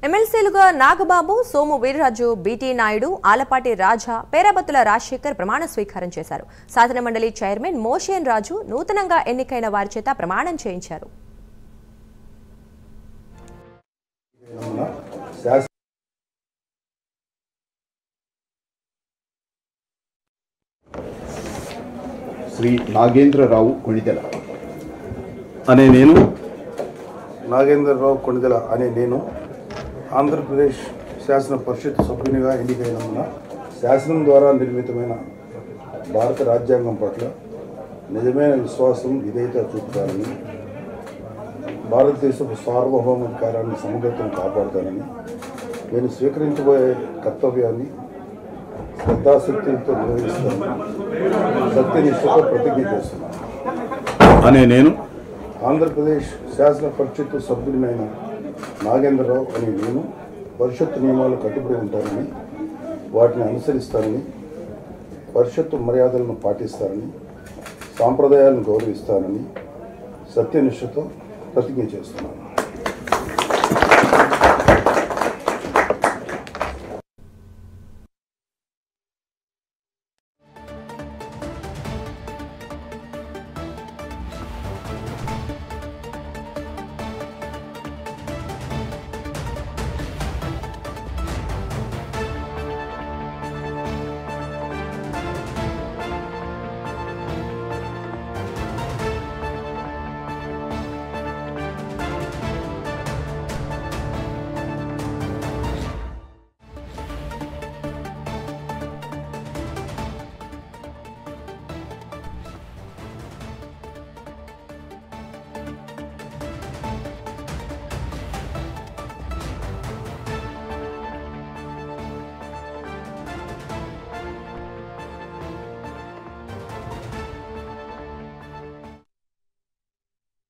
ఎమ్మెల్సీలుగా Nagababu, Somu Veerraju, BT Naidu, Alapati రాజా, పేరాబత్తుల రాజశేఖర్ ప్రమాణ స్వీకారం చేశారు. శాసన మండలి చైర్మన్ మోషేన్ రాజు నూతనంగా ఎన్నికైన వారి చేత ప్రమాణం చేయించారు. శ్రీ నాగేంద్రరావు కొణిదెల అనే నేను ఆంధ్రప్రదేశ్ శాసన పరిషత్ సభ్యునిగా ఎన్నికైనందున శాసనం ద్వారా నిర్మితమైన భారత రాజ్యాంగం పట్ల నిజమైన విశ్వాసం విధేయత చూపుతానని, భారతదేశపు సార్వభౌమాధికారాన్ని సమగ్రతను కాపాడుతానని, నేను స్వీకరించబోయే కర్తవ్యాన్ని శ్రద్ధాశక్తులతో నిర్వహిస్తానని సత్యనిష్టతో ప్రతిజ్ఞ చేస్తున్నాను. నేను ఆంధ్రప్రదేశ్ శాసన పరిషత్ సభ్యుడినైన నాగేంద్రరావు అనే నేను పరిషత్తు నియమాలు కట్టుబడి ఉంటానని, వాటిని అనుసరిస్తానని, పరిషత్తు మర్యాదలను పాటిస్తానని, సాంప్రదాయాలను గౌరవిస్తానని సత్యనిష్టతో ప్రతిజ్ఞ చేస్తున్నాను.